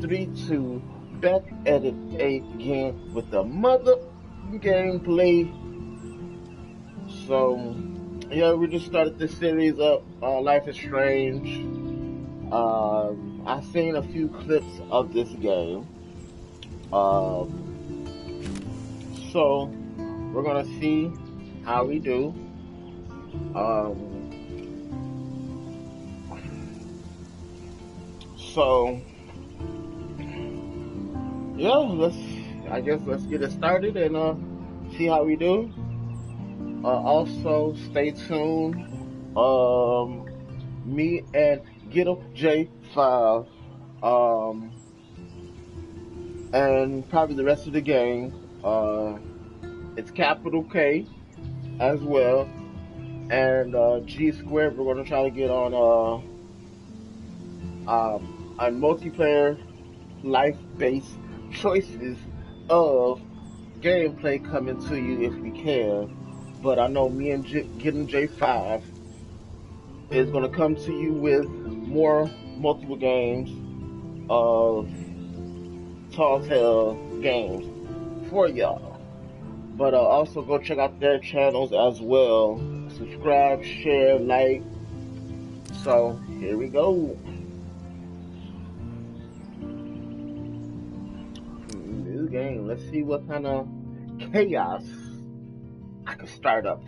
3-2, back at it again with the mother gameplay. So, yeah, we just started this series up, Life is Strange. I've seen a few clips of this game. Um, so, we're gonna see how we do. Um, so, yeah, let's get it started and see how we do. Also, stay tuned. Me and Ghetto J5, and probably the rest of the gang. It's capital K as well, and G squared. We're gonna try to get on multiplayer life-based choices of gameplay coming to you if we can. But I know me and Getting J5 is going to come to you with more multiple games of Telltale games for y'all. But also go check out their channels as well. Subscribe, share, like. So here we go. New game. Let's see what kind of chaos I can start up.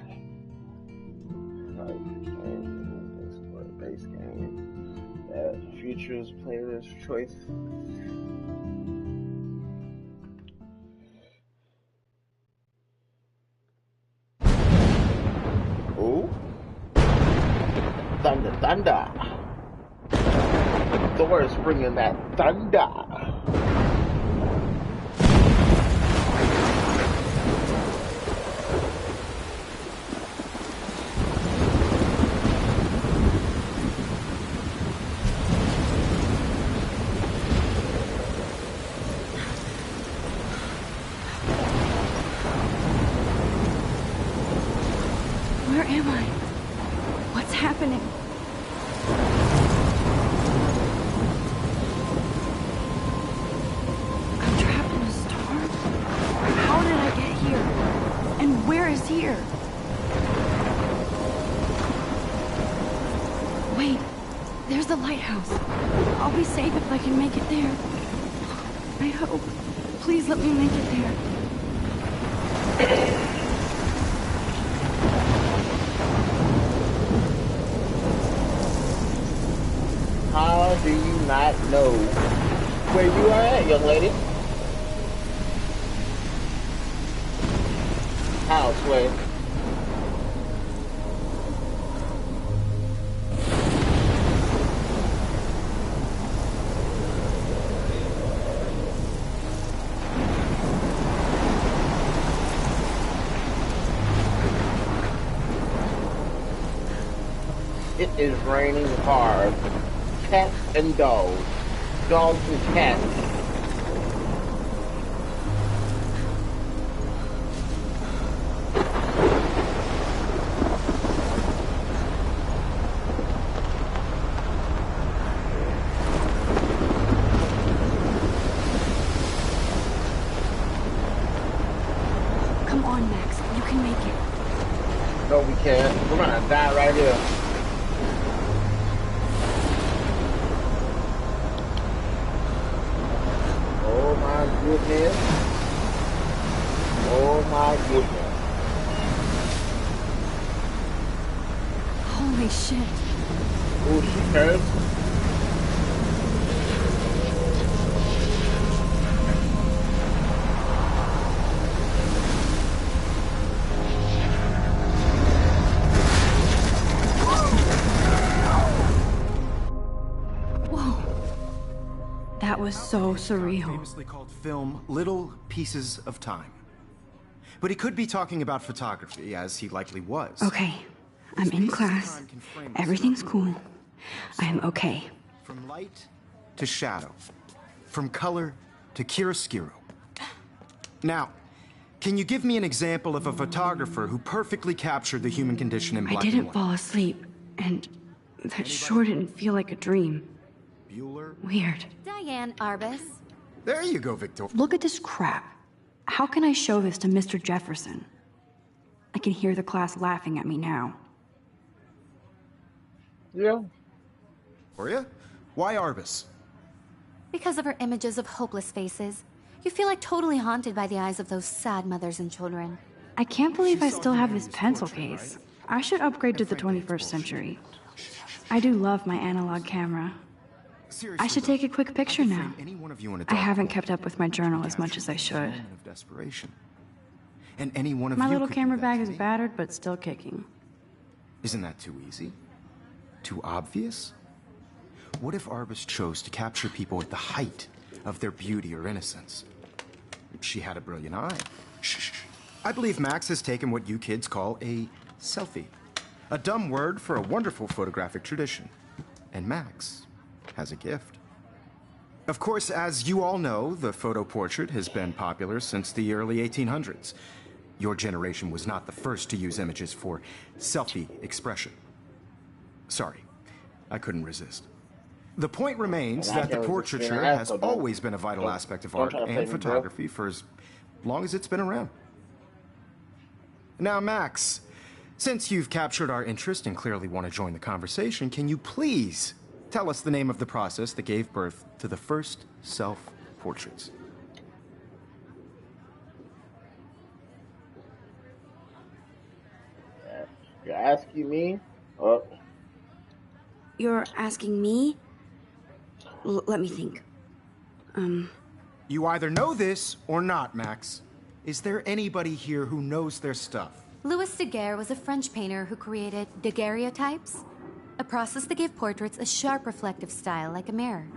Base game. Futures, players, choice. Oh. Thunder, thunder. Thor is bringing that thunder. Where am I? What's happening? I'm trapped in a storm? How did I get here? And where is here? Wait, there's the lighthouse. I'll be safe if I can make it there. I hope. Please let me make it there. How do you not know where you are at, young lady? How, Sway? It is raining hard. Cats and dogs. Dogs and cats. Come on, Max. You can make it. No, we can't. We're gonna die right here. Oh my goodness. Oh my goodness. Holy shit. Oh, she cursed. That was so surreal. Famously called film Little Pieces of Time. But he could be talking about photography, as he likely was. Okay, I'm in class. Everything's cool. I am okay. From light to shadow. From color to chiaroscuro. Now, can you give me an example of a photographer who perfectly captured the human condition in black and white? I didn't fall asleep, and that sure didn't feel like a dream. Bueller. Weird. Diane Arbus. There you go, Victor. Look at this crap. How can I show this to Mr. Jefferson? I can hear the class laughing at me now. Yeah. Victoria? Why Arbus? Because of her images of hopeless faces, you feel like totally haunted by the eyes of those sad mothers and children. I can't believe I still have this pencil case. I should upgrade to the 21st century. I do love my analog camera. Seriously, I should though, take a quick picture I could now. frame any one of you in a I haven't dark kept up with my journal as much as I should. moment of desperation. And any one of My you little could do camera that bag to is me. battered but still kicking. Isn't that too easy? Too obvious? What if Arbus chose to capture people at the height of their beauty or innocence? She had a brilliant eye. Shh. I believe Max has taken what you kids call a selfie. A dumb word for a wonderful photographic tradition. And Max has a gift. Of course, as you all know, the photo portrait has been popular since the early 1800s. Your generation was not the first to use images for selfie expression. Sorry, I couldn't resist. The point remains Well, I that the can't portraiture resist being an has asshole, dude. always been a vital aspect of Don't art try to play and me, bro. photography for as long as it's been around. Now, Max, since you've captured our interest and clearly want to join the conversation, can you please tell us the name of the process that gave birth to the first self-portraits? You're asking me? Oh, You're asking me? Let me think. You either know this or not, Max. Is there anybody here who knows their stuff? Louis Daguerre was a French painter who created daguerreotypes, a process that gave portraits a sharp reflective style like a mirror.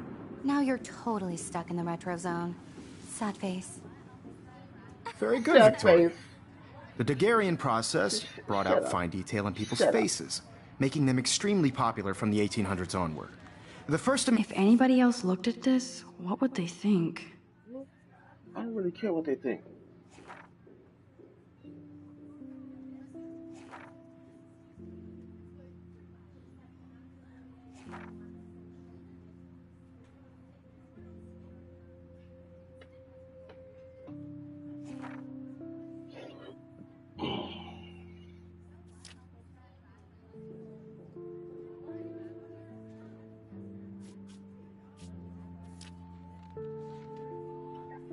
Now you're totally stuck in the retro zone. Sad face. Very good, that Victoria. face. The Daguerrean process brought Shut out up. fine detail in people's Shut up. faces, making them extremely popular from the 1800s onward. The first If anybody else looked at this, what would they think? I don't really care what they think.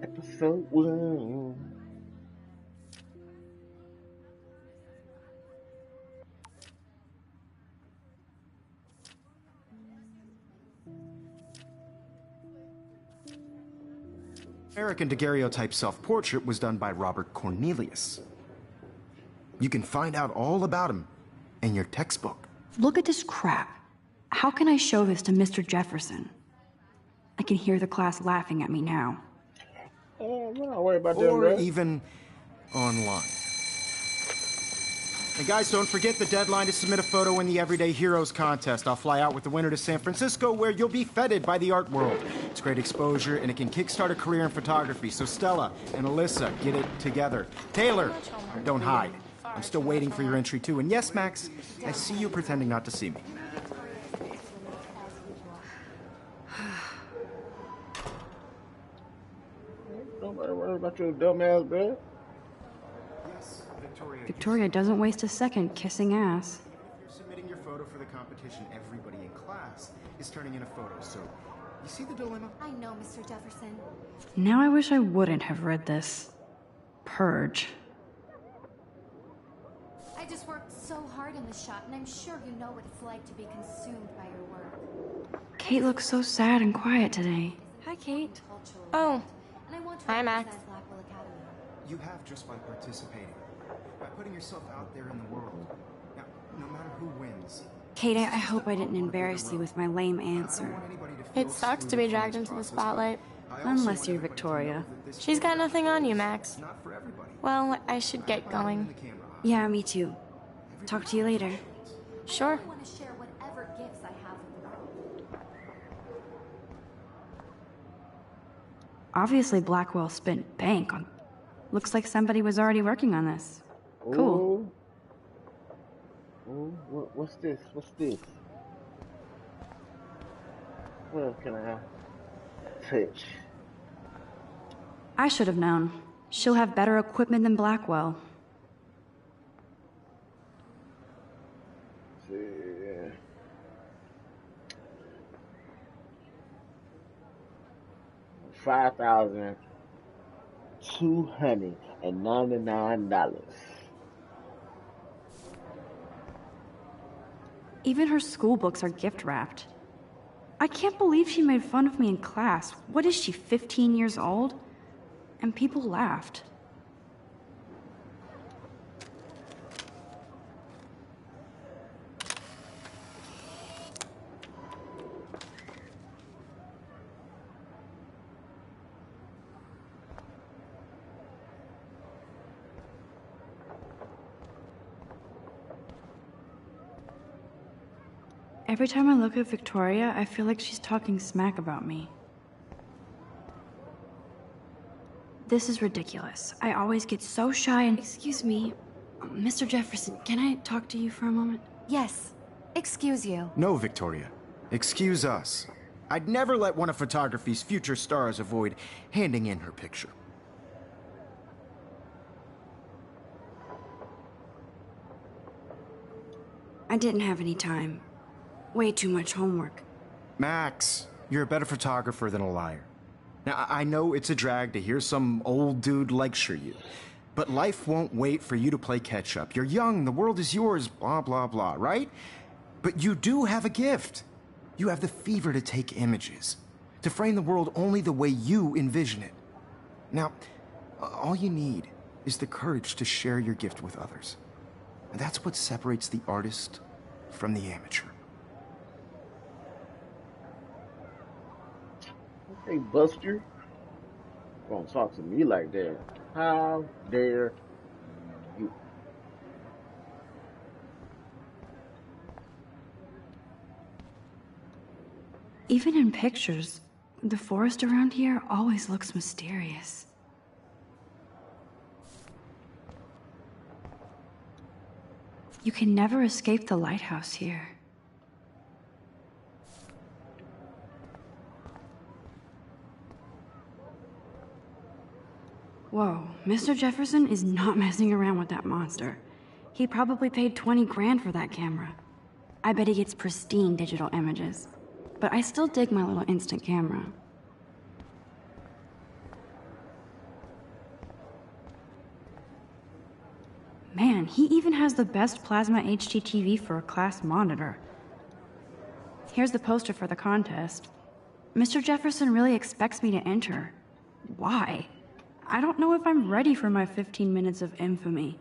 Episode 1. American daguerreotype self-portrait was done by Robert Cornelius. You can find out all about him in your textbook. Look at this crap. How can I show this to Mr. Jefferson? I can hear the class laughing at me now. I'm not worried about them, Or bro. even online. And guys, don't forget the deadline to submit a photo in the Everyday Heroes contest. I'll fly out with the winner to San Francisco, where you'll be feted by the art world. It's great exposure, and it can kickstart a career in photography. So Stella and Alyssa, get it together. Taylor, don't hide. I'm still waiting for your entry, too. And yes, Max, I see you pretending not to see me. Nobody worry about your dumb ass, bro. Yes, Victoria. Victoria doesn't waste a second kissing ass. If you're submitting your photo for the competition, everybody in class is turning in a photo. So, you see the dilemma? I know, Mr. Jefferson. Now I wish I wouldn't have read this. Purge. I just worked so hard in the shot, and I'm sure you know what it's like to be consumed by your work. Kate looks so sad and quiet today. Hi, Kate. Cultural Oh, event, and I want to hi, Max. represent Blackwell Academy. You have just by participating, by putting yourself out there in the world. Now, no matter who wins, Kate, I hope I didn't embarrass you with my lame I don't answer. want anybody to feel It sucks to be dragged into the spotlight. I also Unless want you're everybody to know Victoria. that this She's got nothing on you, Max. is not for everybody. Well, I should get In going. the camera. Yeah, me too. Talk to you later. Sure. I want to share whatever gifts I have with the world. Obviously, Blackwell spent bank on... Looks like somebody was already working on this. Cool. Ooh, what's this? What's this? What else can I touch? I should have known. She'll have better equipment than Blackwell. Let's see. 5,299. Even her school books are gift wrapped. I can't believe she made fun of me in class. What is she, 15 years old? And people laughed. Every time I look at Victoria, I feel like she's talking smack about me. This is ridiculous. I always get so shy and— Excuse me, Mr. Jefferson, can I talk to you for a moment? Yes. Excuse you. No, Victoria. Excuse us. I'd never let one of photography's future stars avoid handing in her picture. I didn't have any time. Way too much homework. Max, you're a better photographer than a liar. Now, I know it's a drag to hear some old dude lecture you, but life won't wait for you to play catch-up. You're young, the world is yours, blah, blah, blah, right? But you do have a gift. You have the fever to take images, to frame the world only the way you envision it. Now, all you need is the courage to share your gift with others. And that's what separates the artist from the amateur. Hey, Buster. Don't talk to me like that. How dare you? Even in pictures, the forest around here always looks mysterious. You can never escape the lighthouse here. Whoa, Mr. Jefferson is not messing around with that monster. He probably paid 20 grand for that camera. I bet he gets pristine digital images. But I still dig my little instant camera. Man, he even has the best plasma HDTV for a class monitor. Here's the poster for the contest. Mr. Jefferson really expects me to enter. Why? I don't know if I'm ready for my 15 minutes of infamy.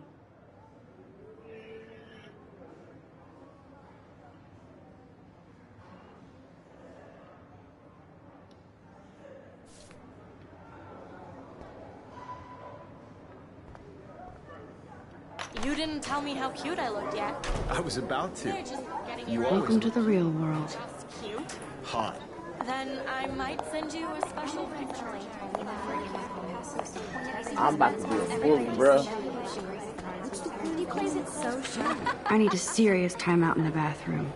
You didn't tell me how cute I looked yet. I was about to. They're just getting You you always Welcome to the real world. just cute. hot. Then I might send you a special picture later. I'm about to be a bully, bruh. He plays it so sharp. I need a serious timeout in the bathroom.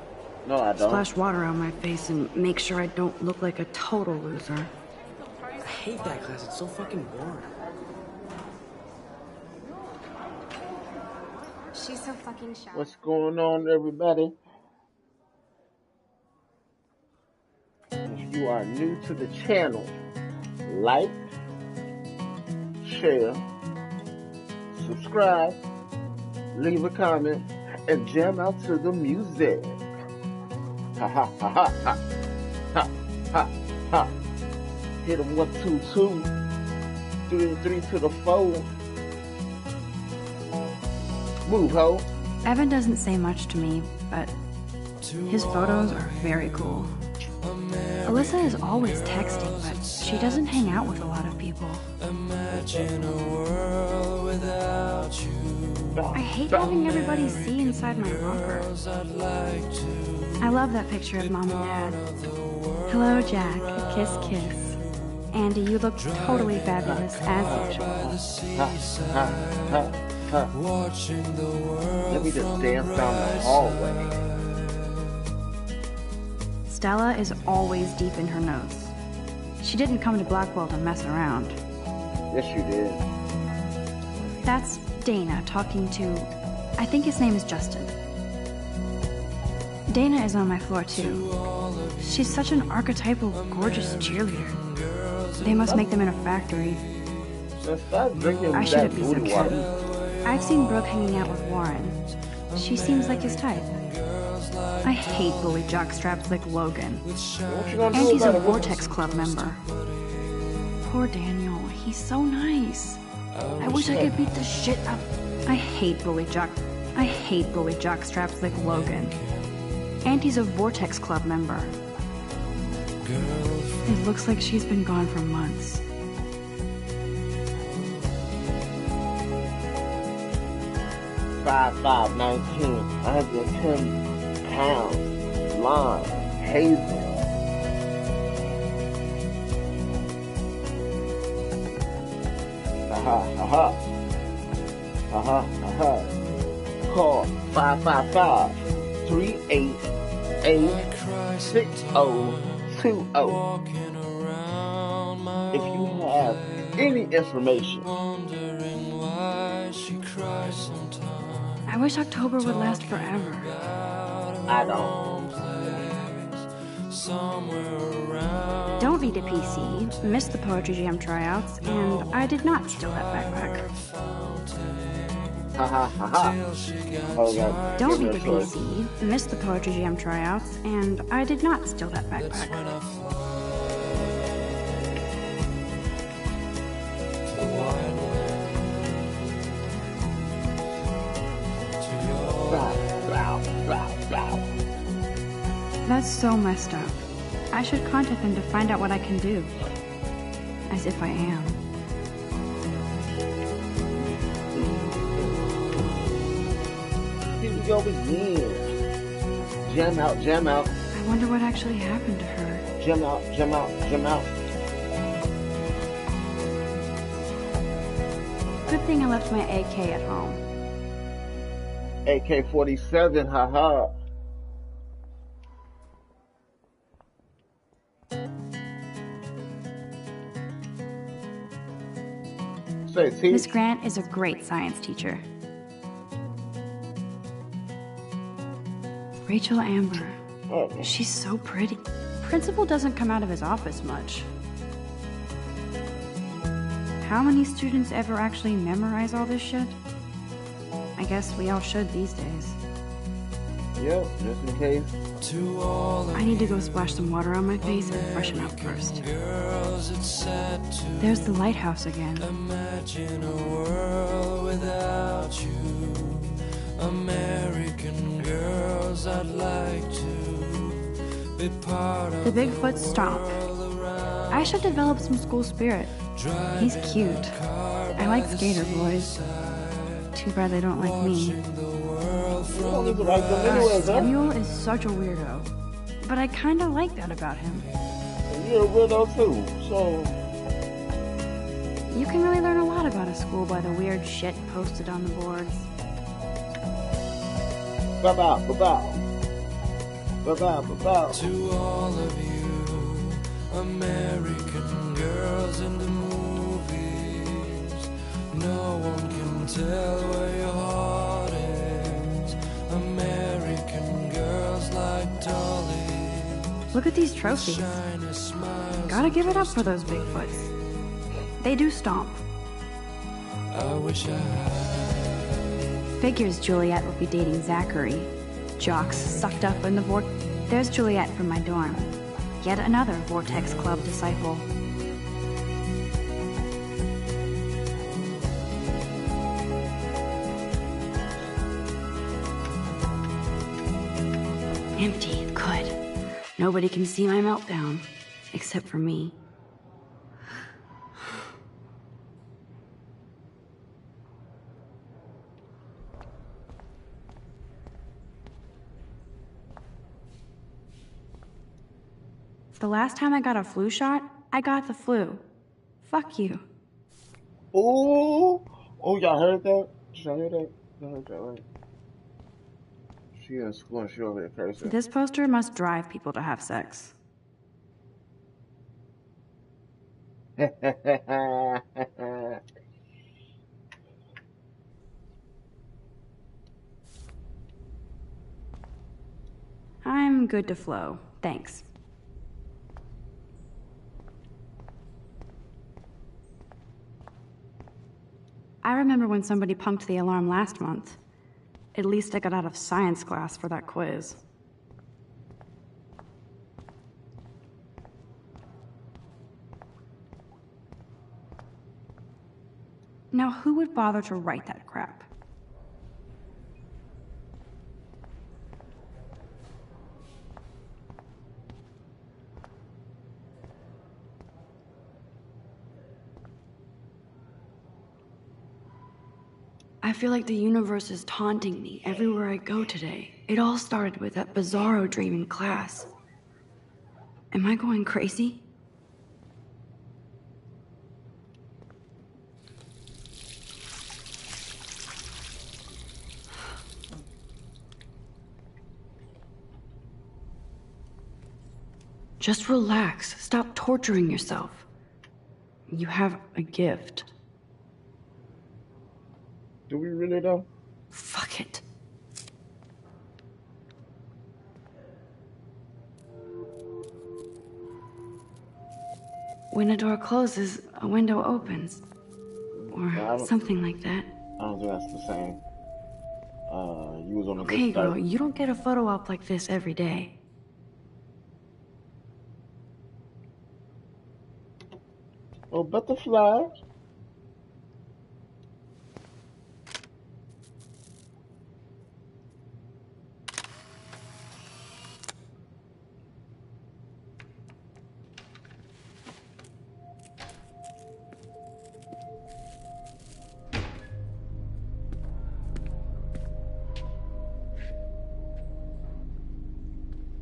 No, I don't. Splash water on my face and make sure I don't look like a total loser. I hate that class. It's so fucking boring. She's so fucking sharp. What's going on, everybody? If you are new to the channel, like, share, subscribe, leave a comment, and jam out to the music. Ha ha ha ha ha ha ha ha. Hit 'em 1 2 2, 3 3 to the 4. Move, ho. Evan doesn't say much to me, but his photos are very cool. Alyssa is always texting, but she doesn't hang out with a lot of people. I hate having everybody see inside my locker. I love that picture of Mom and Dad. Hello, Jack. Kiss, kiss. Andy, you look totally fabulous as usual. Ha ha ha ha. Let me just dance down the hallway. Stella is always deep in her notes. She didn't come to Blackwell to mess around. Yes, you did. That's Dana talking to... I think his name is Justin. Dana is on my floor, too. She's such an archetypal, gorgeous cheerleader. They must make them in a factory. Stop drinking I that shouldn't be so booty water. catty. I've seen Brooke hanging out with Warren. She seems like his type. I hate bully jockstraps like Logan. What you gonna And do he's a about it? Vortex Club member. Poor Daniel, he's so nice. I wish I could beat the shit up. I hate bully jockstraps like Logan. And he's a Vortex Club member. It looks like she's been gone for months. Five 19, 110 pounds, blonde, hazel. Aha. Call 555-388-6020. If you have any information. I wish October would last forever. I don't. Don't need a PC, missed the Poetry Jam tryouts, and I did not steal that backpack. Oh, God. Don't need a PC, missed the Poetry Jam tryouts, and I did not steal that backpack. That's so messed up. I should contact them to find out what I can do. As if I am. Here we go again. Jam out. I wonder what actually happened to her. Jam out. Good thing I left my AK at home. AK-47, haha. Miss Grant is a great science teacher. Rachel Amber. Oh. She's so pretty. Principal doesn't come out of his office much. How many students ever actually memorize all this shit? I guess we all should these days. Yep, just in case. I need to go splash some water on my face and freshen up first. There's the lighthouse again. Imagine a world without you. American girls, I'd like to be part of the Bigfoot Stomp. I should develop some school spirit. He's cute. I like skater boys. Too bad they don't like me. Samuel is such a weirdo, but I kind of like that about him. You're a weirdo too, so... You can really learn a lot about a school by the weird shit posted on the boards. Bye-bye. To all of you, American girls in the movies, no one can tell where your heart is. American girls like Dolly. Look at these trophies. Gotta give it up for those Bigfoots. They do stomp. I wish I had. Figures Juliet would be dating Zachary. Jocks sucked up in the vortex. There's Juliet from my dorm. Yet another Vortex Club disciple. Empty. Good. Nobody can see my meltdown. Except for me. The last time I got a flu shot, I got the flu. Fuck you. Oh, y'all heard that? Did y'all hear that? Y'all heard that, right? She in school and she over there cursing. This poster must drive people to have sex. I'm good to flow. Thanks. I remember when somebody punked the alarm last month. At least I got out of science class for that quiz. Now, who would bother to write that crap? I feel like the universe is taunting me everywhere I go today. It all started with that bizarro dream in class. Am I going crazy? Just relax. Stop torturing yourself. You have a gift. Do we really though? Fuck it. When a door closes, a window opens. Or something like that. I don't think that's the same. You was on a Okay, good start. girl, you don't get a photo op like this every day. Oh, butterfly.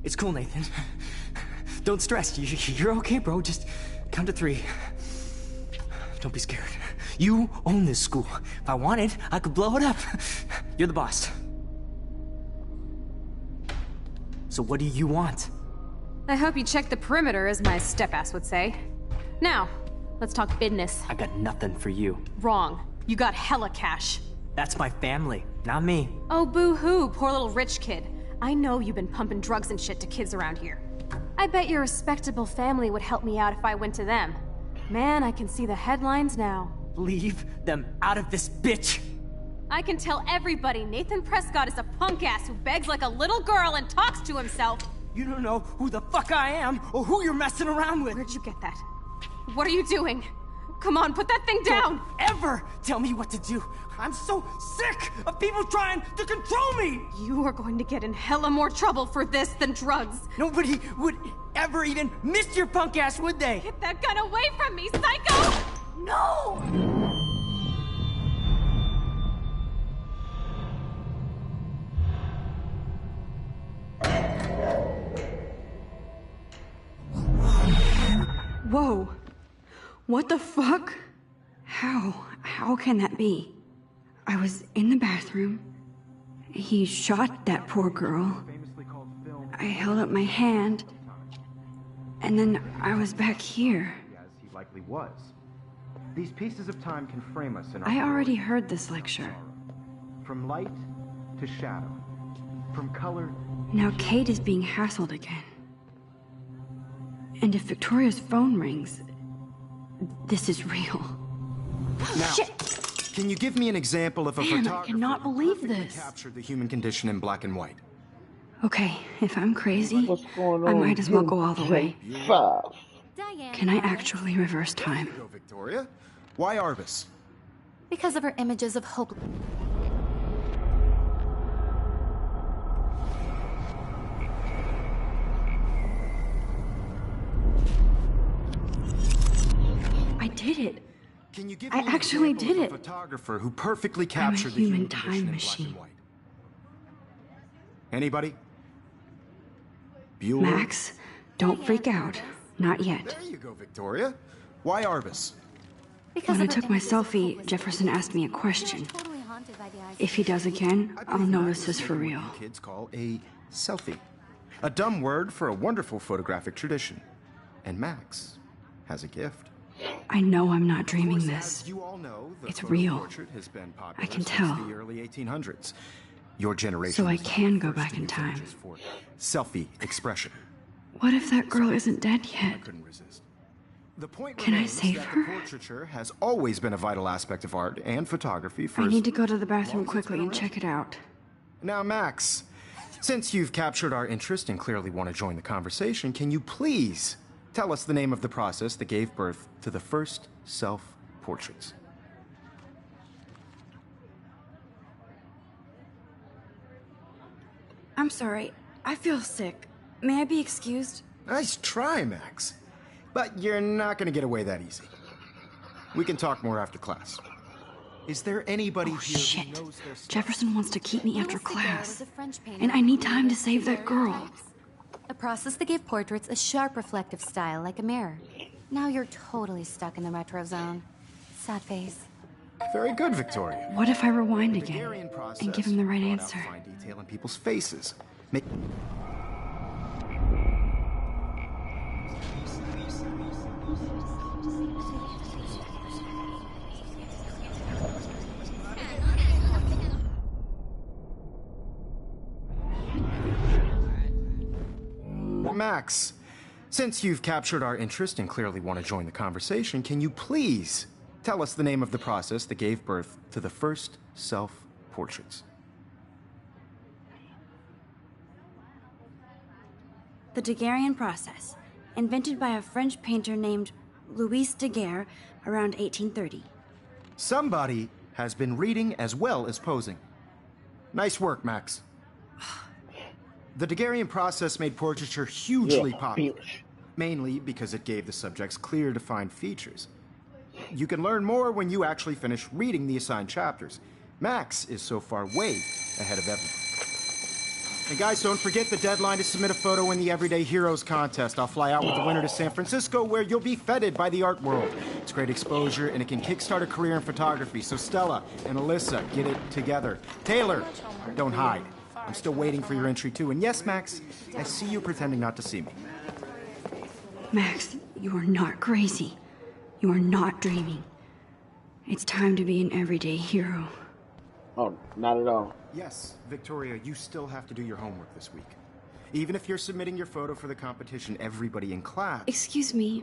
It's cool, Nathan. Don't stress. You're okay, bro. Just count to 3. Don't be scared. You own this school. If I wanted, I could blow it up. You're the boss. So what do you want? I hope you checked the perimeter, as my step-ass would say. Now, let's talk business. I got nothing for you. Wrong. You got hella cash. That's my family, not me. Oh, boo-hoo, poor little rich kid. I know you've been pumping drugs and shit to kids around here. I bet your respectable family would help me out if I went to them. Man, I can see the headlines now. Leave them out of this bitch! I can tell everybody Nathan Prescott is a punk ass who begs like a little girl and talks to himself. You don't know who the fuck I am or who you're messing around with. Where'd you get that? What are you doing? Come on, put that thing down! Don't ever tell me what to do! I'm so sick of people trying to control me! You are going to get in hella more trouble for this than drugs. Nobody would ever even miss your punk ass, would they? Get that gun away from me, psycho! No! Whoa. What the fuck? How can that be? I was in the bathroom. He shot that poor girl. I held up my hand. And then I was back here. As he likely was. These pieces of time can frame us in our I already glory. heard this lecture. From light to shadow. From color. Now Kate is being hassled again. And if Victoria's phone rings, this is real. Now, Shit! can you give me an example of a Man, I photographer cannot who believe perfectly this. captured the human condition in black and white? Okay, if I'm crazy, What's going on? I might as well go all the way. 5. Diane. Can I actually reverse time? Go, Victoria. Why Arbus? Because of her images of hope. I did it. Can you give I me an actually example did of a it. photographer who perfectly I'm a captured the human human time condition in machine. black and white? Anybody? Bueller? Max, don't freak out. Not yet. There you go, Victoria. Why Arbus? Because When I of her took my images of selfie, hopeless Jefferson asked me a question. Totally haunted. haunted by the eyes. If he does again, I I'll believe know that this is for what real. you kids call a selfie. A dumb word for a wonderful photographic tradition. And Max has a gift. I know I'm not Of dreaming course, this. as you all know, the It's photo real. portrait has been popular I can since tell. the early 1800s. Your generation So I was the can go first back to in use time. images for selfie expression. What if that girl isn't dead I yet? couldn't resist. The point Can I remains save that her? the portraiture has always been a vital aspect of art and photography for I as need to go to the bathroom long as it's quickly been and around. check it out. Now, Max, since you've captured our interest and clearly want to join the conversation, can you please tell us the name of the process that gave birth to the first self-portraits? I'm sorry. I feel sick. May I be excused? Nice try, Max. But you're not going to get away that easy. We can talk more after class. Is there anybody Oh, here shit. who knows their stuff? Jefferson wants to keep me after Louis Daguerre class. was a French painter And I who need time to created save that girl. daguerreotypes, a process that gave portraits a sharp reflective style like a mirror. Now you're totally stuck in the retro zone. Sad face. Very good, Victoria. What if I rewind The again Daguerrean process and give him the right brought out answer? fine detail in people's faces. Make Max, since you've captured our interest and clearly want to join the conversation, can you please tell us the name of the process that gave birth to the first self-portraits? The Daguerrean process, invented by a French painter named Louis Daguerre around 1830. Somebody has been reading as well as posing. Nice work, Max. The Daguerrean process made portraiture hugely popular, mainly because it gave the subjects clear, defined features. You can learn more when you actually finish reading the assigned chapters. Max is so far way ahead of everyone. And guys, don't forget the deadline to submit a photo in the Everyday Heroes contest. I'll fly out with the winner to San Francisco, where you'll be feted by the art world. It's great exposure, and it can kickstart a career in photography. So Stella and Alyssa, get it together. Taylor, don't hide. I'm still waiting for your entry, too. And yes, Max, I see you pretending not to see me. Max, you are not crazy. You are not dreaming. It's time to be an everyday hero. Oh, not at all. Yes, Victoria, you still have to do your homework this week. Even if you're submitting your photo for the competition, everybody in class... Excuse me,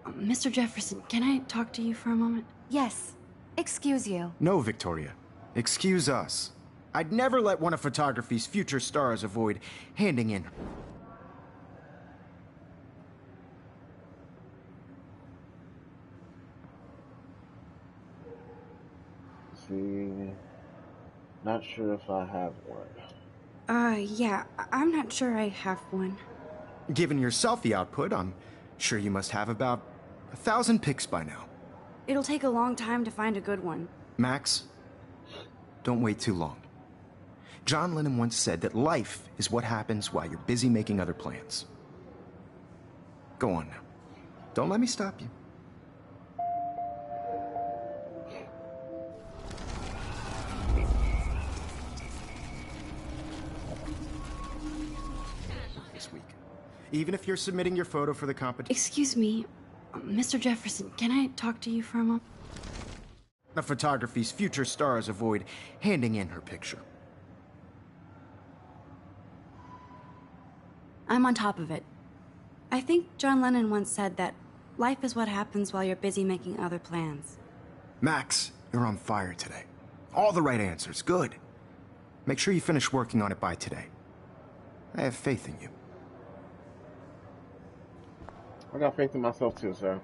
Mr. Jefferson, can I talk to you for a moment? Yes. Excuse you. No, Victoria. Excuse us. I'd never let one of photography's future stars avoid handing in. See, not sure if I have one. Yeah, I'm not sure I have one. Given your selfie output, I'm sure you must have about 1,000 pics by now. It'll take a long time to find a good one. Max, don't wait too long. John Lennon once said that life is what happens while you're busy making other plans. Go on now. Don't let me stop you. This week. Even if you're submitting your photo for the competition. Excuse me, Mr. Jefferson, can I talk to you for a moment? Of photography's future stars avoid handing in her picture. I'm on top of it. I think John Lennon once said that life is what happens while you're busy making other plans. Max, you're on fire today. All the right answers. Good. Make sure you finish working on it by today. I have faith in you. I got faith in myself too, sir.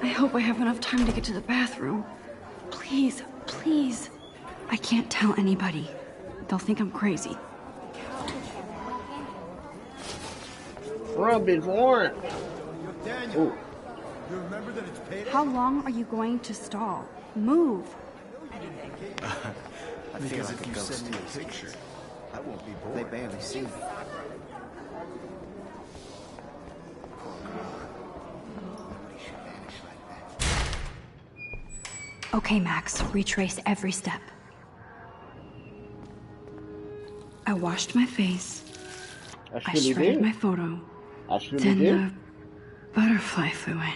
I hope I have enough time to get to the bathroom. Please, please. I can't tell anybody. They'll think I'm crazy. Run, big Warren. Daniel, you remember that it's payday? How long are you going to stall? Move. I feel like if you send me a picture, I won't be bored. They barely see me. Nobody should vanish like Okay, Max, retrace every step. I washed my face. I shredded my photo. Then the butterfly flew in.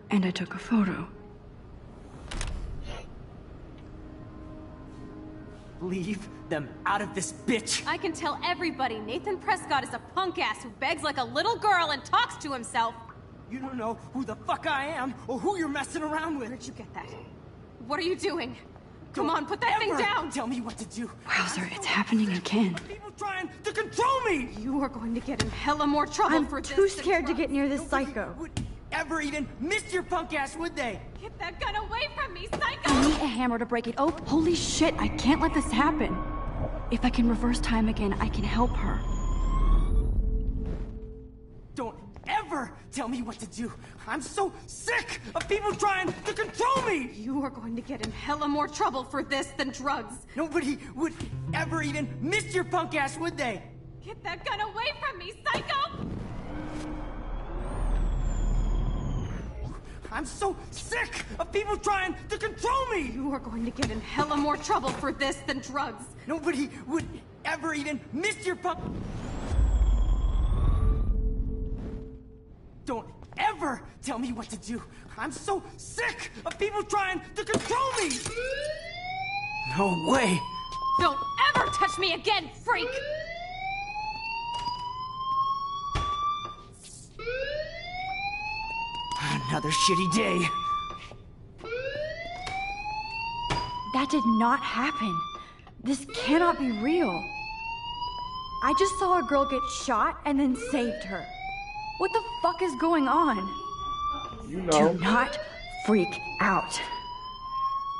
And I took a photo. Leave them out of this bitch! I can tell everybody Nathan Prescott is a punk ass who begs like a little girl and talks to himself. You don't know who the fuck I am or who you're messing around with. Where'd you get that? What are you doing? Come on, put that thing down! Tell me what to do. Wowzer, it's happening again. People trying to control me! You are going to get in hella more trouble for this. I'm too scared to get near this psycho. Would ever even miss your punk ass, would they? Get that gun away from me, psycho! I need a hammer to break it. Oh, holy shit, I can't let this happen. If I can reverse time again, I can help her. Don't ever tell me what to do. I'm so sick of people trying to control me! You are going to get in hella more trouble for this than drugs. Nobody would ever even miss your punk ass, would they? Get that gun away from me, psycho! I'm so sick of people trying to control me! You are going to get in hella more trouble for this than drugs. Nobody would ever even miss your punk... Don't ever tell me what to do. I'm so sick of people trying to control me! No way! Don't ever touch me again, freak! Another shitty day. That did not happen. This cannot be real. I just saw a girl get shot and then saved her. What the fuck is going on? You know. Do not freak out.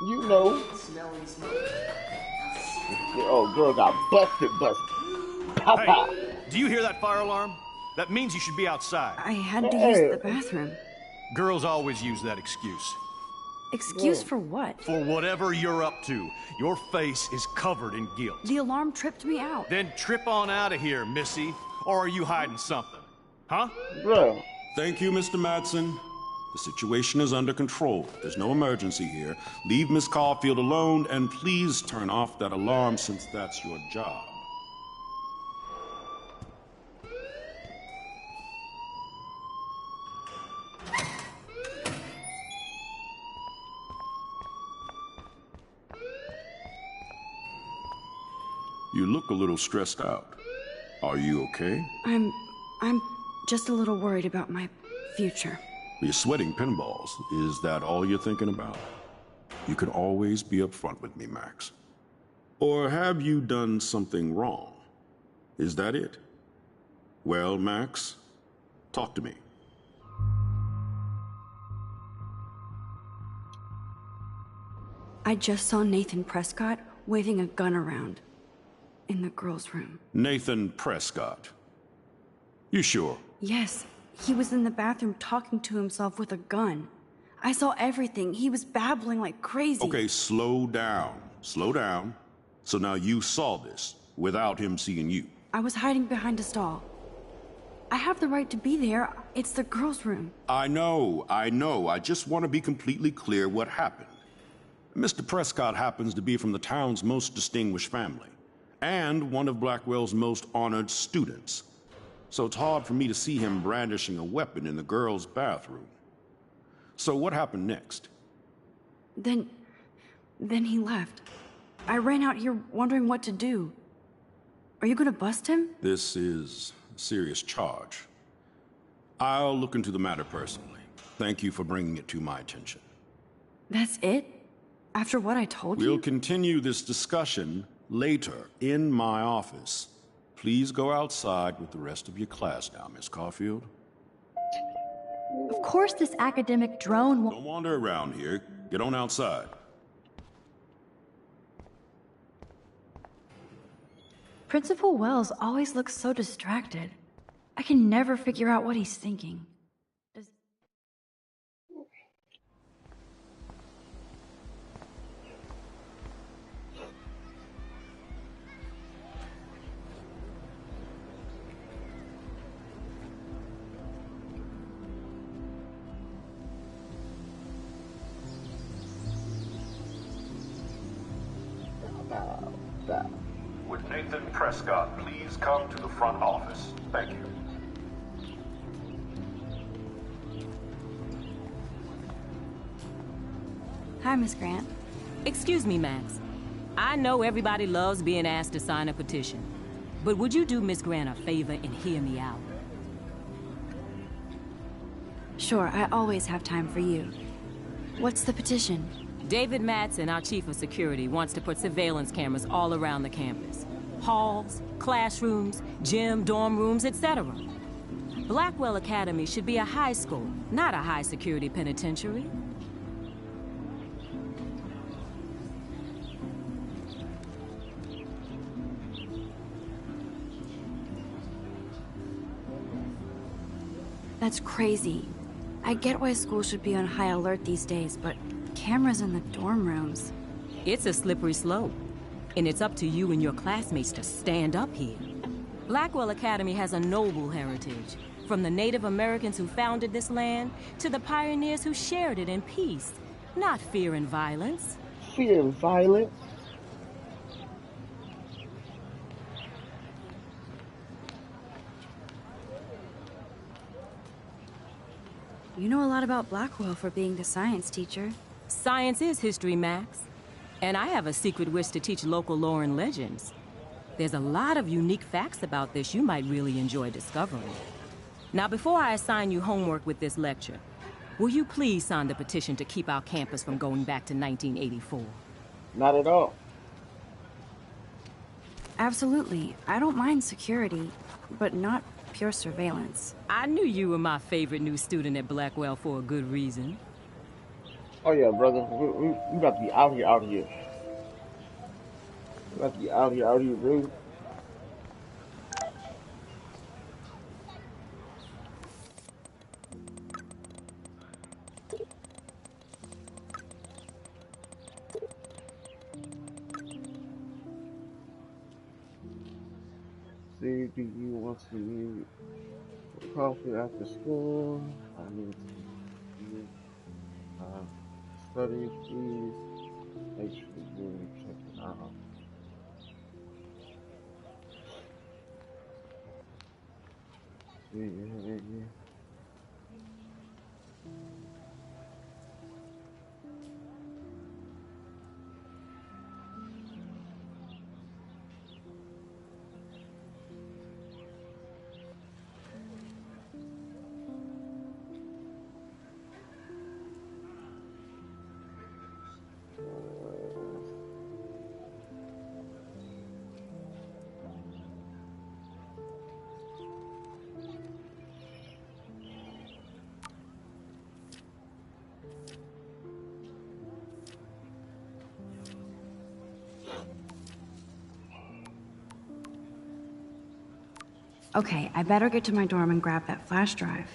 You know. Oh, girl got busted. Papa. Hey, do you hear that fire alarm? That means you should be outside. I had to use the bathroom. Girls always use that excuse. Excuse for what? For whatever you're up to. Your face is covered in guilt. The alarm tripped me out. Then trip on out of here, Missy. Or are you hiding something? Huh? Bro. Thank you, Mr. Madsen. The situation is under control. There's no emergency here. Leave Miss Caulfield alone, and please turn off that alarm since that's your job. You look a little stressed out. Are you okay? I'm just a little worried about my future. You're sweating pinballs. Is that all you're thinking about? You can always be upfront with me, Max. Or have you done something wrong? Is that it? Well, Max, talk to me. I just saw Nathan Prescott waving a gun around in the girls' room. Nathan Prescott. You sure? Yes, he was in the bathroom talking to himself with a gun. I saw everything. He was babbling like crazy. Okay, slow down. Slow down. So now you saw this without him seeing you. I was hiding behind a stall. I have the right to be there. It's the girls' room. I know. I just want to be completely clear what happened. Mr. Prescott happens to be from the town's most distinguished family, and one of Blackwell's most honored students. So it's hard for me to see him brandishing a weapon in the girls' bathroom. So what happened next? Then he left. I ran out here wondering what to do. Are you gonna bust him? This is a serious charge. I'll look into the matter personally. Thank you for bringing it to my attention. That's it? After what I told you? We'll continue this discussion later in my office. Please go outside with the rest of your class now, Miss Caulfield. Of course this academic drone will— Don't wander around here. Get on outside. Principal Wells always looks so distracted. I can never figure out what he's thinking. Prescott, please come to the front office. Thank you. Hi, Miss Grant. Excuse me, Max. I know everybody loves being asked to sign a petition, but would you do Miss Grant a favor and hear me out? Sure, I always have time for you. What's the petition? David Madsen, our chief of security, wants to put surveillance cameras all around the campus. Halls, classrooms, gym, dorm rooms, etc. Blackwell Academy should be a high school, not a high-security penitentiary. That's crazy. I get why schools should be on high alert these days, but cameras in the dorm rooms. It's a slippery slope, and it's up to you and your classmates to stand up here. Blackwell Academy has a noble heritage, from the Native Americans who founded this land to the pioneers who shared it in peace, not fear and violence. Fear and violence? You know a lot about Blackwell for being the science teacher. Science is history, Max. And I have a secret wish to teach local lore and legends. There's a lot of unique facts about this you might really enjoy discovering. Now, before I assign you homework with this lecture, will you please sign the petition to keep our campus from going back to 1984? Not at all. Absolutely. I don't mind security, but not pure surveillance. I knew you were my favorite new student at Blackwell for a good reason. Oh yeah, brother. We about to be out here. We about to be out here, bro. See, do you want to meet coffee after school? I need to study, please. Make sure you check it out. Yeah. Okay, I better get to my dorm and grab that flash drive.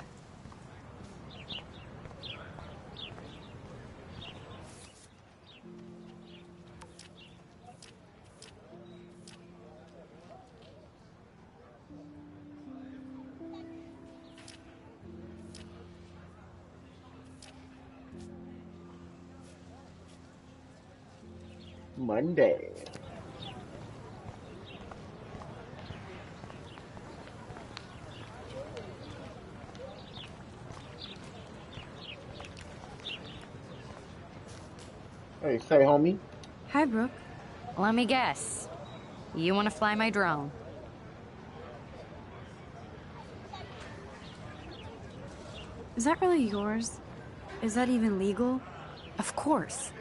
Monday. Hey, say, homie. Hi, Brooke. Let me guess. You want to fly my drone? Is that really yours? Is that even legal? Of course.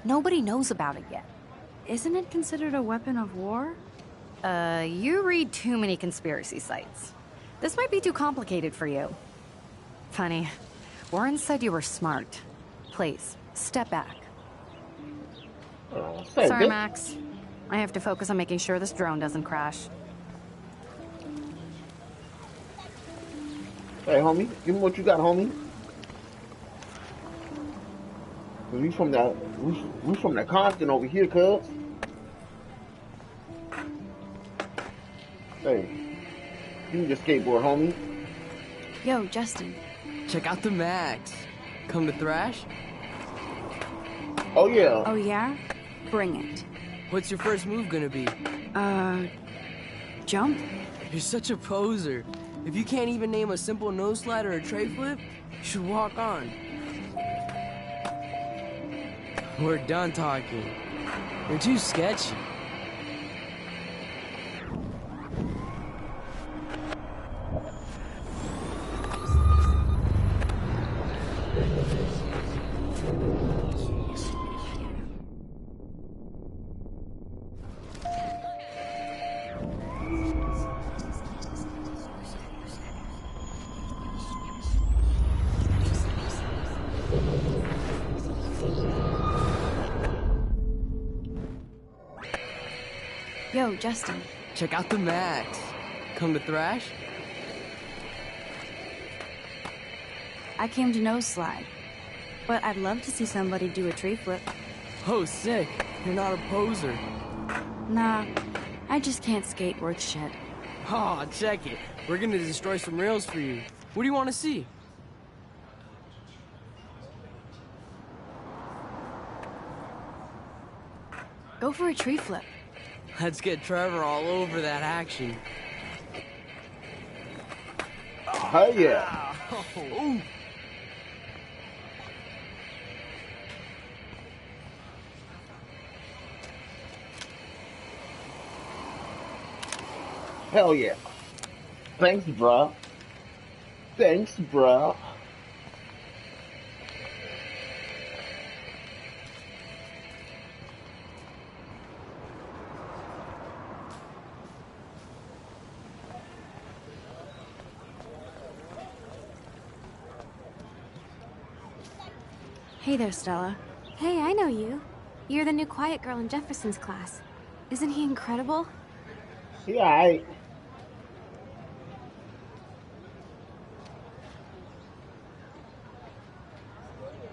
Nobody knows about it yet. Isn't it considered a weapon of war? You read too many conspiracy sites. This might be too complicated for you. Funny. Warren said you were smart. Please, step back. Sorry, Max. I have to focus on making sure this drone doesn't crash. Hey, homie, give me what you got, homie. We from the constant over here, cuz. Hey, give me your skateboard, homie. Yo, Justin. Check out the Max. Come to thrash? Oh yeah. Oh yeah? Bring it. What's your first move gonna be? jump? You're such a poser. If you can't even name a simple nose slide or a tray flip, you should walk on. We're done talking. You're too sketchy. Yo, Justin. Check out the Max. Come to thrash? I came to nose slide, but I'd love to see somebody do a tree flip. Oh, sick. You're not a poser. Nah, I just can't skate worth shit. Aw, check it. We're gonna destroy some rails for you. What do you want to see? Go for a tree flip. Let's get Trevor all over that action. Oh, yeah. Oh. Hell yeah. Thanks, bruh. Thanks, bruh. Hey there, Stella. Hey, I know you. You're the new quiet girl in Jefferson's class. Isn't he incredible? Yeah,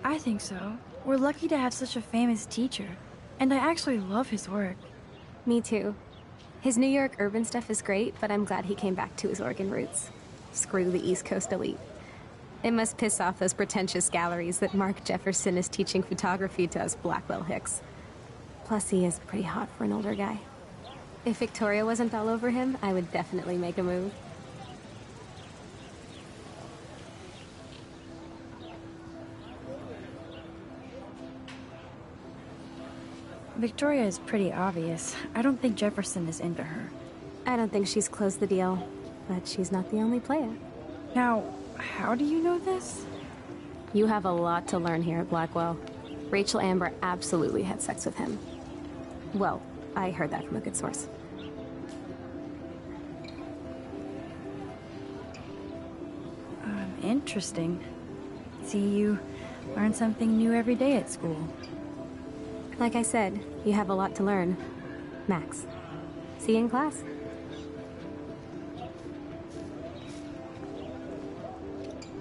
I think so. We're lucky to have such a famous teacher. And I actually love his work. Me too. His New York urban stuff is great, but I'm glad he came back to his Oregon roots. Screw the East Coast elite. It must piss off those pretentious galleries that Mark Jefferson is teaching photography to us Blackwell Hicks. Plus, he is pretty hot for an older guy. If Victoria wasn't all over him, I would definitely make a move. Victoria is pretty obvious. I don't think Jefferson is into her. I don't think she's closed the deal, but she's not the only player. Now, how do you know this? You have a lot to learn here at Blackwell. Rachel Amber absolutely had sex with him. Well, I heard that from a good source. Interesting. See, you learn something new every day at school. Like I said, you have a lot to learn. Max. See you in class.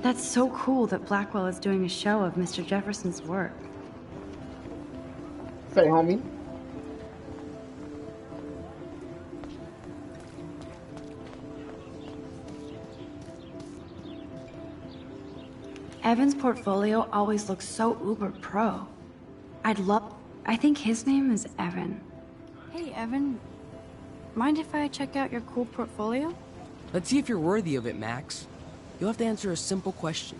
That's so cool that Blackwell is doing a show of Mr. Jefferson's work. say, homie. Evan's portfolio always looks so uber pro. I think his name is Evan. Hey, Evan. Mind if I check out your cool portfolio? Let's see if you're worthy of it, Max. You'll have to answer a simple question.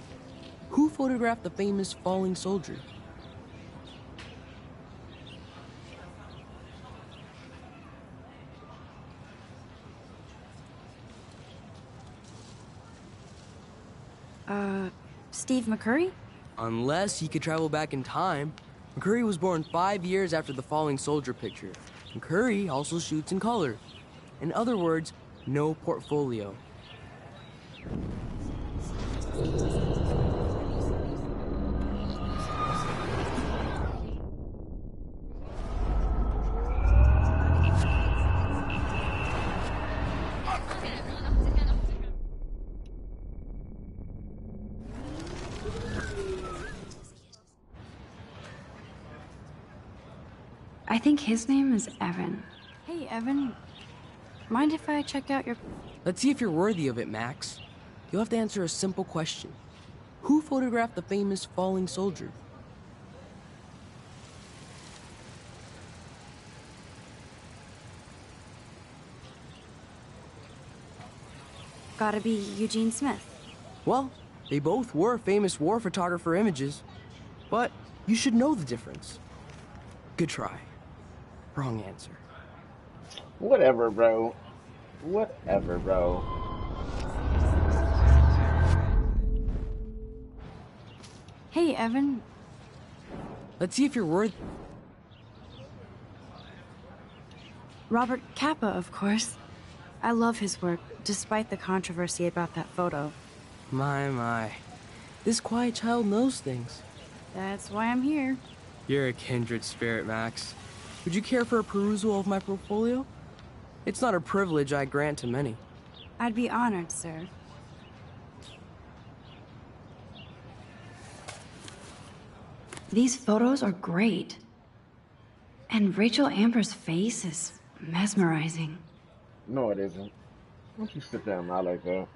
Who photographed the famous falling soldier? Steve McCurry? Unless he could travel back in time. McCurry was born 5 years after the falling soldier picture. McCurry also shoots in color. In other words, no portfolio. I think his name is Evan. Hey, Evan. Mind if I check out your... Let's see if you're worthy of it, Max. You'll have to answer a simple question. Who photographed the famous falling soldier? Gotta be Eugene Smith. Well, they both were famous war photographer images, but you should know the difference. Good try. Wrong answer. Whatever, bro. Whatever, bro. Hey, Evan. Let's see if you're worth... Robert Capa, of course. I love his work, despite the controversy about that photo. My. This quiet child knows things. That's why I'm here. You're a kindred spirit, Max. Would you care for a perusal of my portfolio? It's not a privilege I grant to many. I'd be honored, sir. These photos are great. And Rachel Amber's face is mesmerizing. No, it isn't. Why don't you sit down now like that?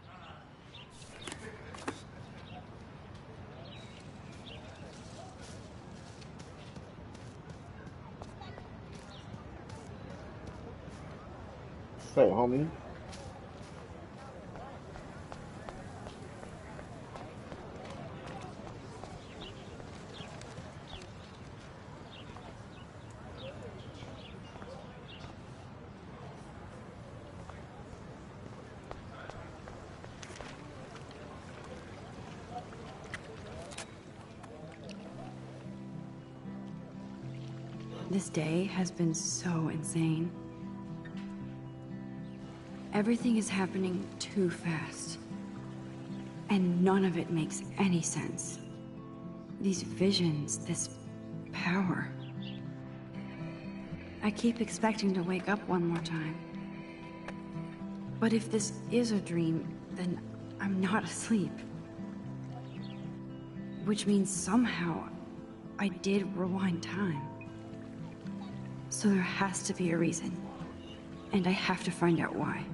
Say, homie. This day has been so insane. Everything is happening too fast. And none of it makes any sense. These visions, this power. I keep expecting to wake up one more time. But if this is a dream, then I'm not asleep. Which means somehow I did rewind time. So there has to be a reason. And I have to find out why.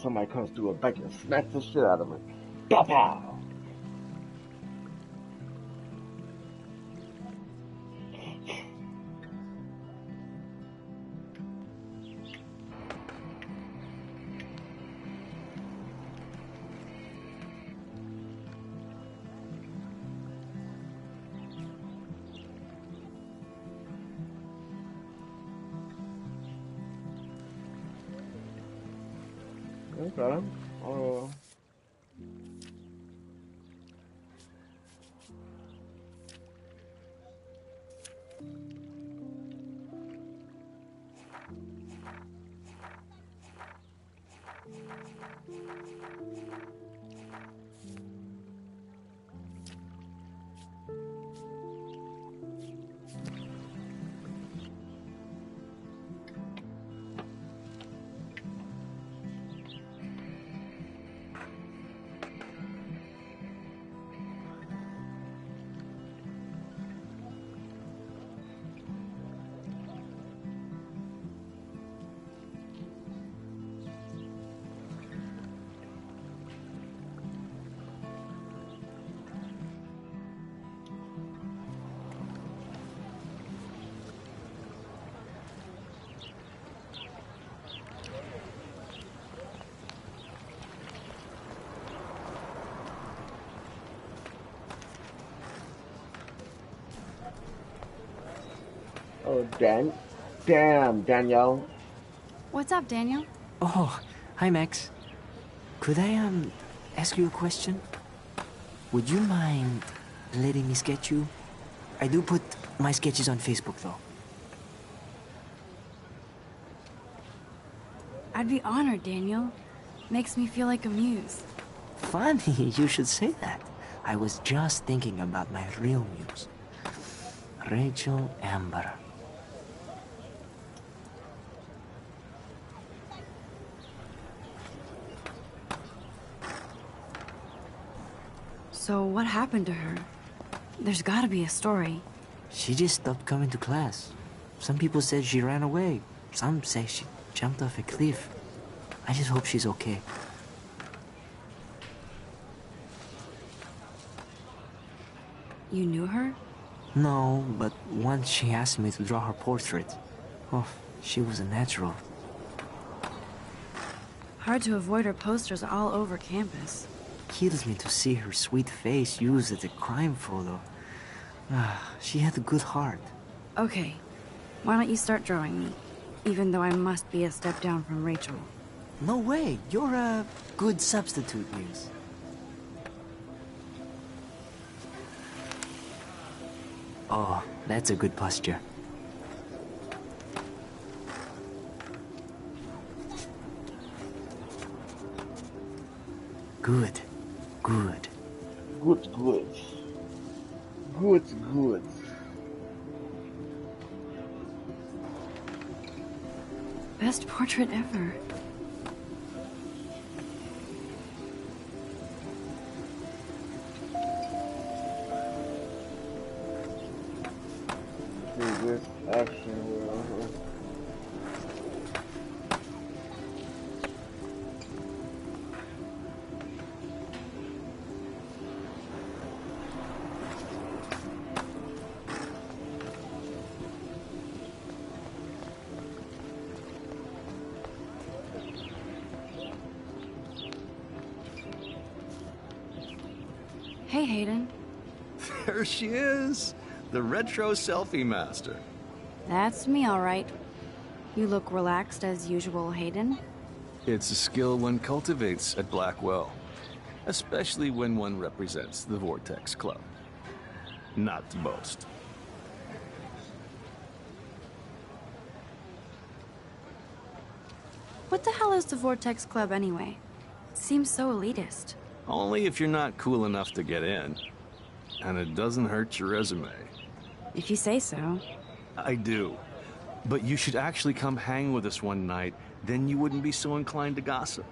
Somebody comes through a bank and smacks the shit out of me. Pow pow! Okay. Oh, damn, Danielle. What's up, Daniel? Oh, hi, Max. Could I, ask you a question? Would you mind letting me sketch you? I do put my sketches on Facebook, though. I'd be honored, Daniel. Makes me feel like a muse. Funny, you should say that. I was just thinking about my real muse, Rachel Amber. So what happened to her? There's gotta be a story. She just stopped coming to class. Some people said she ran away. Some say she jumped off a cliff. I just hope she's okay. You knew her? No, but once she asked me to draw her portrait. Oh, she was a natural. Hard to avoid her posters all over campus. Kills me to see her sweet face used as a crime photo. She had a good heart. Okay, why don't you start drawing me? Even though I must be a step down from Rachel. No way, you're a good substitute, Muse. Oh, that's a good posture. Good. Good. Good, good. Good, good. Best portrait ever. Good action. Hey, Hayden. There she is, the retro selfie master. That's me, all right. You look relaxed as usual, Hayden. It's a skill one cultivates at Blackwell, especially when one represents the Vortex Club. Not to boast. What the hell is the Vortex Club anyway? It seems so elitist. Only if you're not cool enough to get in. And it doesn't hurt your resume. If you say so. I do. But you should actually come hang with us one night, then you wouldn't be so inclined to gossip.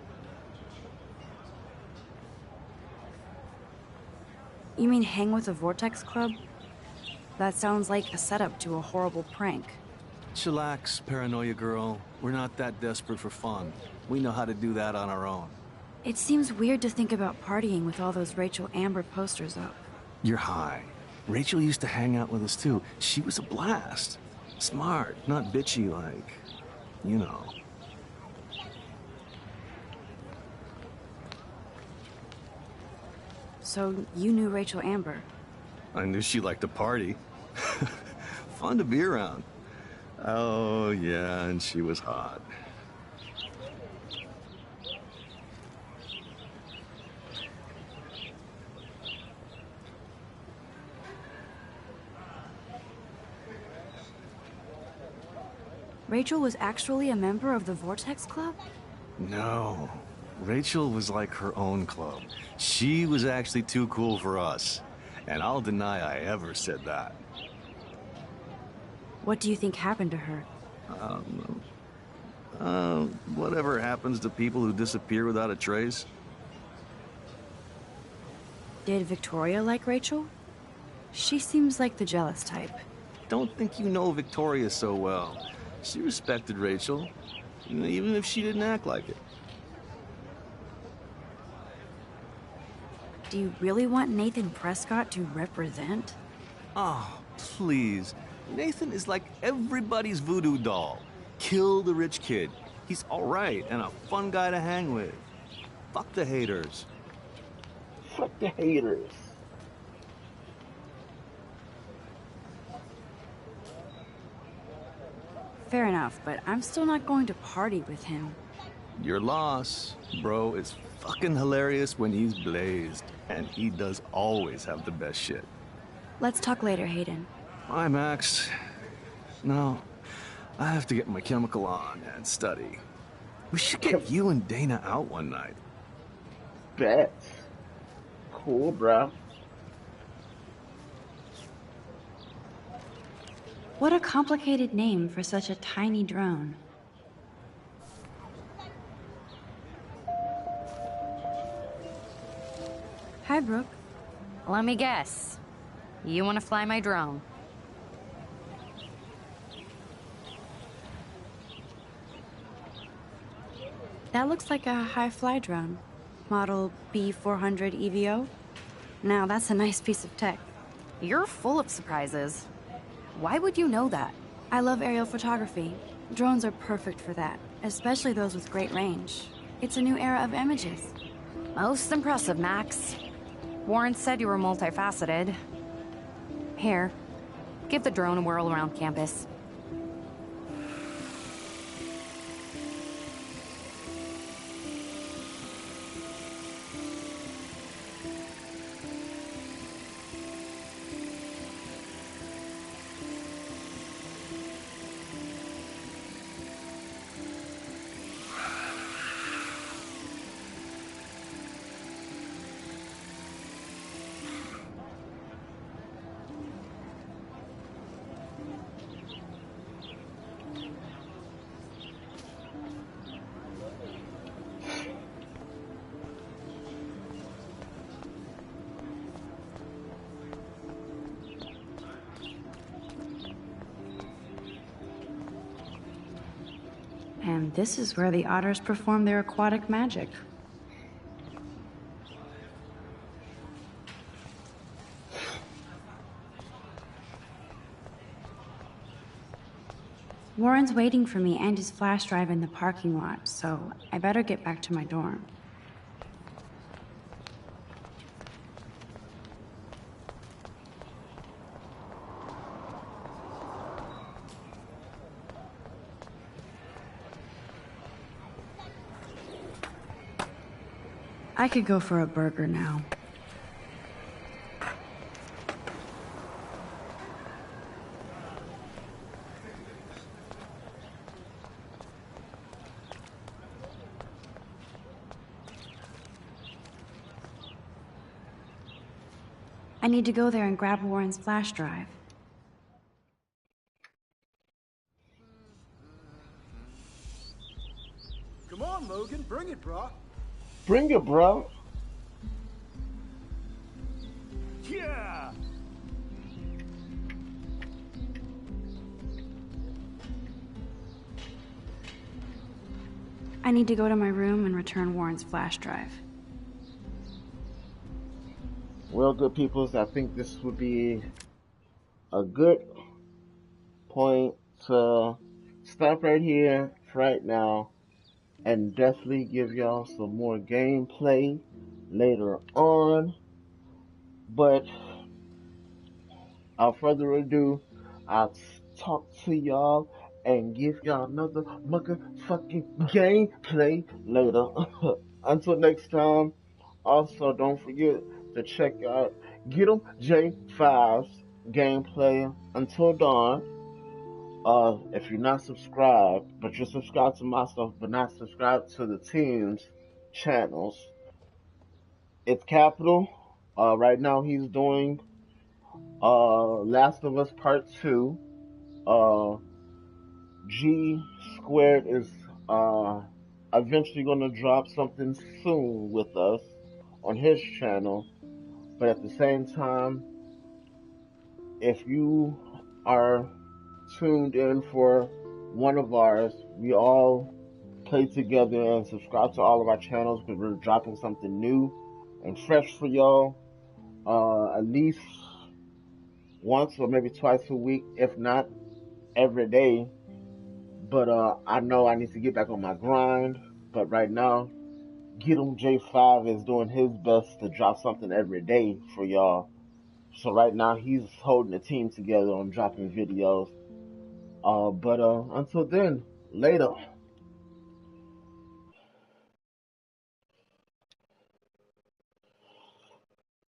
You mean hang with the Vortex Club? That sounds like a setup to a horrible prank. Chillax, paranoia girl. We're not that desperate for fun. We know how to do that on our own. It seems weird to think about partying with all those Rachel Amber posters up. You're high. Rachel used to hang out with us too. She was a blast. Smart, not bitchy like, you know. So you knew Rachel Amber? I knew she liked to party. Fun to be around. Oh, yeah, and she was hot. Rachel was actually a member of the Vortex Club? No. Rachel was like her own club. She was actually too cool for us. And I'll deny I ever said that. What do you think happened to her? Whatever happens to people who disappear without a trace. Did Victoria like Rachel? She seems like the jealous type. Don't think you know Victoria so well. She respected Rachel, even if she didn't act like it. Do you really want Nathan Prescott to represent? Oh, please. Nathan is like everybody's voodoo doll. Kill the rich kid. He's all right and a fun guy to hang with. Fuck the haters. Fuck the haters. Fair enough, but I'm still not going to party with him. Your loss, bro, is fucking hilarious when he's blazed. And he does always have the best shit. Let's talk later, Hayden. Bye, Max. No, I have to get my chemical on and study. We should get you and Dana out one night. Bet. Cool, bro. What a complicated name for such a tiny drone. Hi, Brooke. Let me guess. You want to fly my drone? That looks like a high-fly drone. Model B400 EVO. Now, that's a nice piece of tech. You're full of surprises. Why would you know that? I love aerial photography. Drones are perfect for that, especially those with great range. It's a new era of images. Most impressive, Max. Warren said you were multifaceted. Here, give the drone a whirl around campus. And this is where the otters perform their aquatic magic. Warren's waiting for me and his flash drive in the parking lot, so I better get back to my dorm. I could go for a burger now. I need to go there and grab Warren's flash drive. Come on, Logan, bring it, brah. Bring it, bro. Yeah. I need to go to my room and return Warren's flash drive. Well, good peoples, I think this would be a good point to stop right here, right now, and definitely give y'all some more gameplay later on. But without further ado, I'll talk to y'all and give y'all another motherfucking gameplay later. Until next time, also don't forget to check out Get 'em J5's gameplay Until Dawn. If you're not subscribed, but you're subscribed to my stuff, but not subscribed to the team's channels, it's Capital. Right now he's doing Last of Us Part 2. G Squared is eventually gonna drop something soon with us on his channel. But at the same time, if you are tuned in for one of ours, we all play together and subscribe to all of our channels because we're dropping something new and fresh for y'all at least once or maybe twice a week, if not every day. But I know I need to get back on my grind. But right now, Get 'em J5 is doing his best to drop something every day for y'all. So right now he's holding the team together on dropping videos. But until then, later.